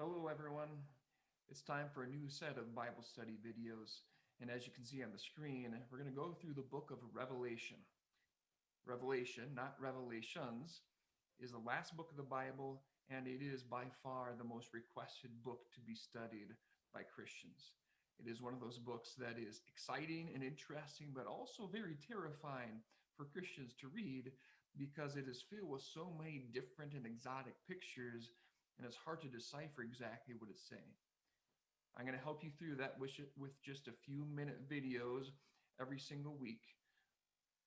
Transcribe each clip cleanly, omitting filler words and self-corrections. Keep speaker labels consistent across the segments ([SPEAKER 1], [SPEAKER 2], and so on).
[SPEAKER 1] Hello, everyone. It's time for a new set of Bible study videos. And as you can see on the screen, we're going to go through the book of Revelation. Revelation, not Revelations, is the last book of the Bible, and it is by far the most requested book to be studied by Christians. It is one of those books that is exciting and interesting, but also very terrifying for Christians to read because it is filled with so many different and exotic pictures, and it's hard to decipher exactly what it's saying. I'm going to help you through that with just a few minute videos every single week.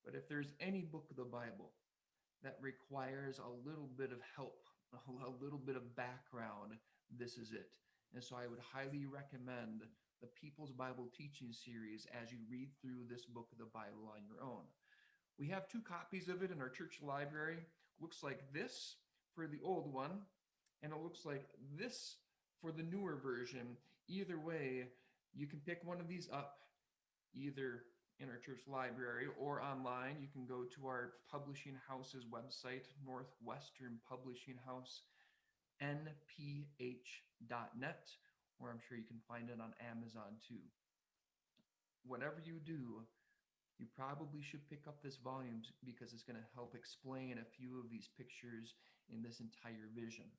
[SPEAKER 1] But if there's any book of the Bible that requires a little bit of help, a little bit of background, this is it. And so I would highly recommend the People's Bible Teaching Series as you read through this book of the Bible on your own. We have two copies of it in our church library. Looks like this for the old one, and it looks like this for the newer version. Either way, you can pick one of these up, either in our church library or online. You can go to our publishing house's website, Northwestern Publishing House, nph.net, or I'm sure you can find it on Amazon too. Whatever you do, you probably should pick up this volume because it's going to help explain a few of these pictures in this entire vision.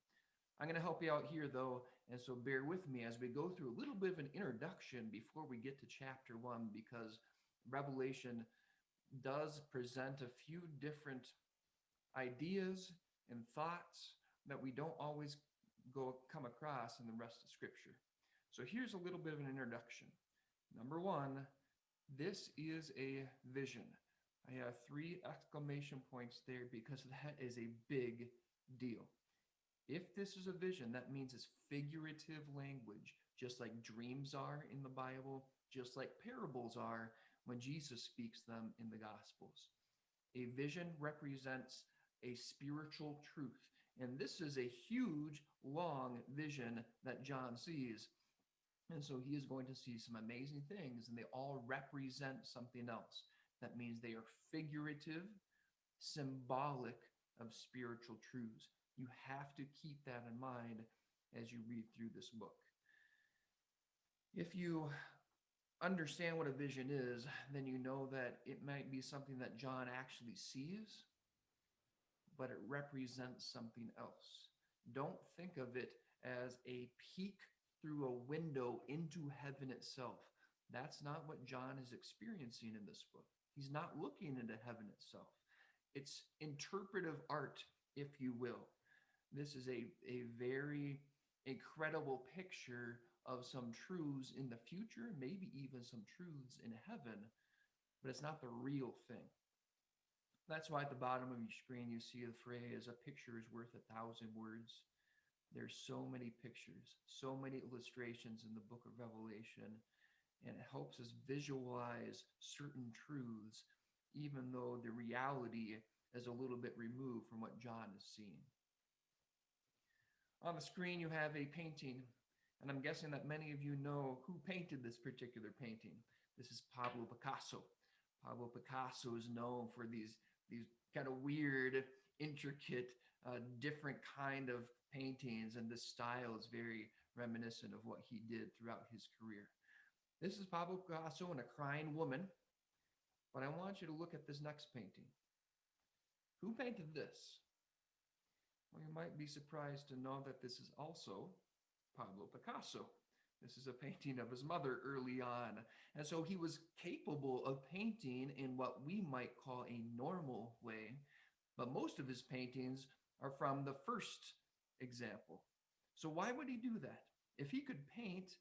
[SPEAKER 1] I'm going to help you out here, though, and so bear with me as we go through a little bit of an introduction before we get to chapter 1, because Revelation does present a few different ideas and thoughts that we don't always come across in the rest of Scripture. So here's a little bit of an introduction. Number 1, this is a vision. I have 3 exclamation points there because that is a big deal. If this is a vision, that means it's figurative language, just like dreams are in the Bible, just like parables are when Jesus speaks them in the Gospels. A vision represents a spiritual truth. And this is a huge, long vision that John sees. And so he is going to see some amazing things, and they all represent something else. That means they are figurative, symbolic of spiritual truths. You have to keep that in mind as you read through this book. If you understand what a vision is, then you know that it might be something that John actually sees, but it represents something else. Don't think of it as a peek through a window into heaven itself. That's not what John is experiencing in this book. He's not looking into heaven itself. It's interpretive art, if you will. This is a very incredible picture of some truths in the future, maybe even some truths in heaven, but it's not the real thing. That's why at the bottom of your screen you see the phrase, "A picture is worth 1,000 words." There's so many pictures, so many illustrations in the book of Revelation, and it helps us visualize certain truths, even though the reality is a little bit removed from what John is seeing. On the screen, you have a painting, and I'm guessing that many of you know who painted this particular painting. This is Pablo Picasso. Pablo Picasso is known for these kind of weird, intricate, different kind of paintings, and this style is very reminiscent of what he did throughout his career. This is Pablo Picasso and a crying woman, but I want you to look at this next painting. Who painted this? Well, you might be surprised to know that this is also Pablo Picasso. This is a painting of his mother early on. And so he was capable of painting in what we might call a normal way, but most of his paintings are from the first example. So why would he do that? If he could paint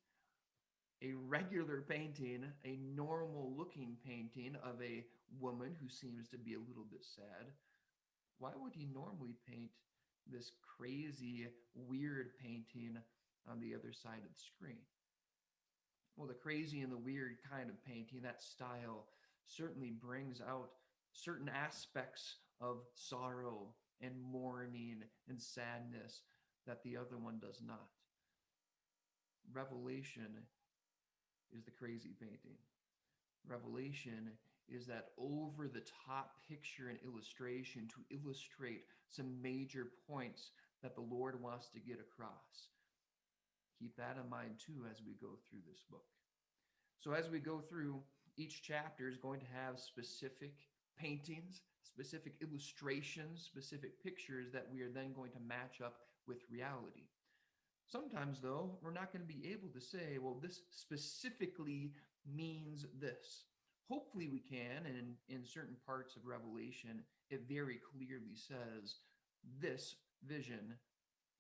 [SPEAKER 1] a regular painting, a normal looking painting of a woman who seems to be a little bit sad, why would he normally paint this crazy, weird painting on the other side of the screen? Well, the crazy and the weird kind of painting, that style, certainly brings out certain aspects of sorrow and mourning and sadness that the other one does not. Revelation is the crazy painting. Revelation is that over the top picture and illustration to illustrate some major points that the Lord wants to get across. Keep that in mind too as we go through this book. So, as we go through, each chapter is going to have specific paintings, specific illustrations, specific pictures that we are then going to match up with reality. Sometimes, though, we're not going to be able to say, well, this specifically means this. Hopefully, we can, and in certain parts of Revelation, it very clearly says this vision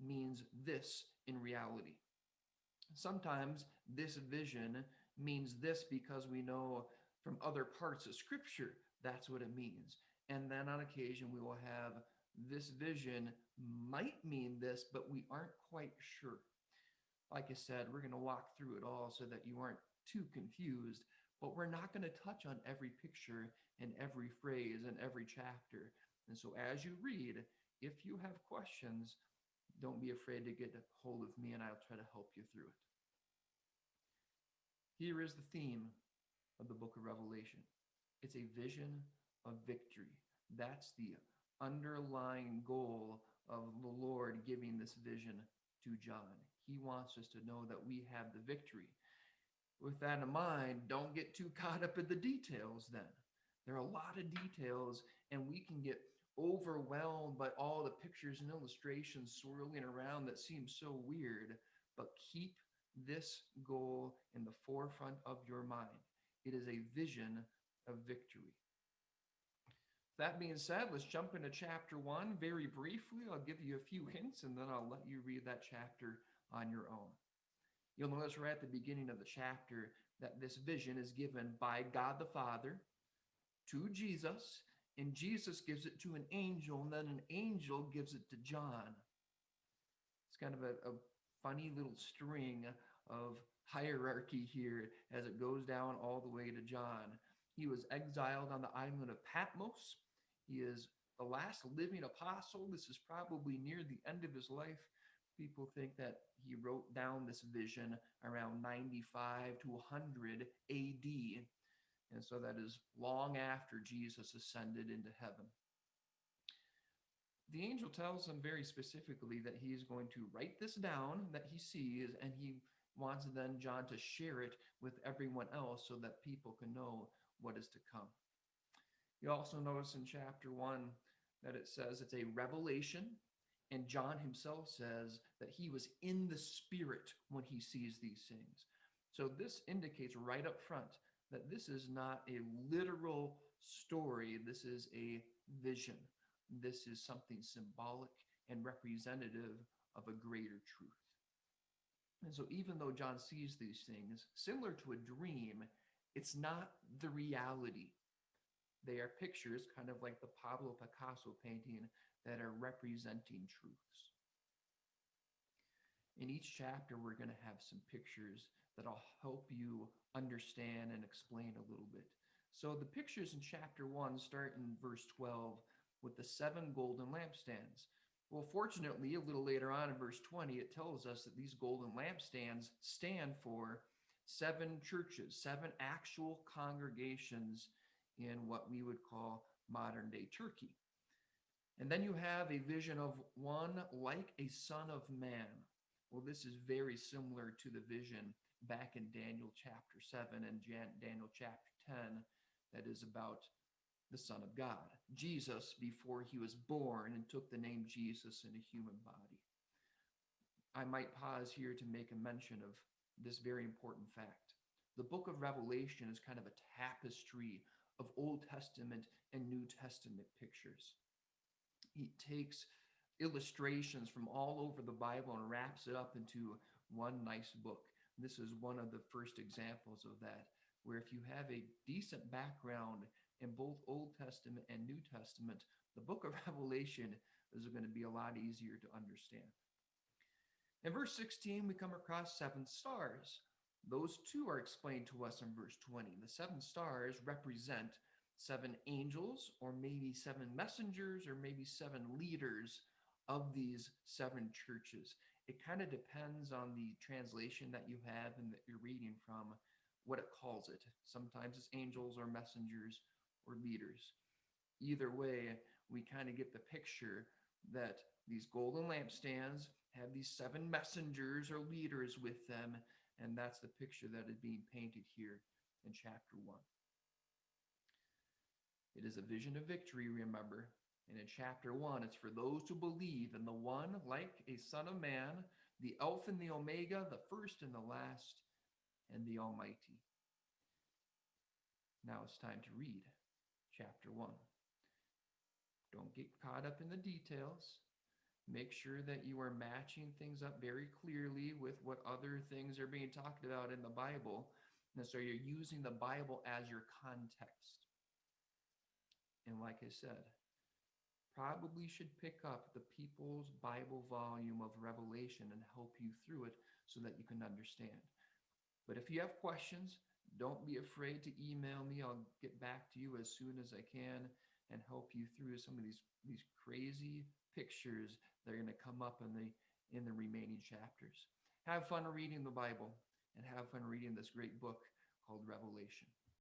[SPEAKER 1] means this in reality. Sometimes this vision means this because we know from other parts of Scripture that's what it means. And then on occasion, we will have this vision might mean this, but we aren't quite sure. Like I said, we're going to walk through it all so that you aren't too confused, but we're not going to touch on every picture and every phrase and every chapter. And so as you read, if you have questions, don't be afraid to get a hold of me and I'll try to help you through it. Here is the theme of the book of Revelation. It's a vision of victory. That's the underlying goal of the Lord giving this vision to John. He wants us to know that we have the victory. With that in mind, don't get too caught up in the details then. There are a lot of details, and we can get overwhelmed by all the pictures and illustrations swirling around that seem so weird. But keep this goal in the forefront of your mind. It is a vision of victory. That being said, let's jump into chapter 1 very briefly. I'll give you a few hints and then I'll let you read that chapter on your own. You'll notice right at the beginning of the chapter that this vision is given by God the Father to Jesus, and Jesus gives it to an angel, and then an angel gives it to John. It's kind of a funny little string of hierarchy here as it goes down all the way to John. He was exiled on the island of Patmos. He is the last living apostle. This is probably near the end of his life. People think that he wrote down this vision around 95 to 100 AD. And so that is long after Jesus ascended into heaven. The angel tells him very specifically that he is going to write this down that he sees, and he wants then John to share it with everyone else so that people can know what is to come. You also notice in chapter 1 that it says it's a revelation, and John himself says that he was in the Spirit when he sees these things. So this indicates right up front that this is not a literal story. This is a vision. This is something symbolic and representative of a greater truth. And so even though John sees these things, similar to a dream, it's not the reality. They are pictures, kind of like the Pablo Picasso painting, that are representing truths. In each chapter, we're going to have some pictures that'll help you understand and explain a little bit. So the pictures in chapter 1 start in verse 12 with the 7 golden lampstands. Well, fortunately, a little later on in verse 20, it tells us that these golden lampstands stand for 7 churches, 7 actual congregations in what we would call modern day Turkey. And then you have a vision of one like a son of man. Well, this is very similar to the vision back in Daniel chapter 7 and Daniel chapter 10 that is about the Son of God, Jesus, before he was born and took the name Jesus in a human body. I might pause here to make a mention of this very important fact. The book of Revelation is kind of a tapestry of Old Testament and New Testament pictures. He takes illustrations from all over the Bible and wraps it up into one nice book. This is one of the first examples of that, where if you have a decent background in both Old Testament and New Testament, the book of Revelation is going to be a lot easier to understand. In verse 16, we come across 7 stars. Those too are explained to us in verse 20. The 7 stars represent 7 angels, or maybe 7 messengers, or maybe 7 leaders of these 7 churches. It kind of depends on the translation that you have and that you're reading from, what it calls it. Sometimes it's angels or messengers or leaders. Either way, we kind of get the picture that these golden lampstands have these seven messengers or leaders with them, and that's the picture that is being painted here in chapter 1. It is a vision of victory, remember. And in chapter 1, it's for those who believe in the one like a son of man, the Alpha and the Omega, the first and the last, and the Almighty. Now it's time to read chapter 1. Don't get caught up in the details. Make sure that you are matching things up very clearly with what other things are being talked about in the Bible. And so you're using the Bible as your context. And like I said, probably should pick up the People's Bible volume of Revelation and help you through it so that you can understand. But if you have questions, don't be afraid to email me. I'll get back to you as soon as I can and help you through some of these crazy pictures that are going to come up in the remaining chapters. Have fun reading the Bible and have fun reading this great book called Revelation.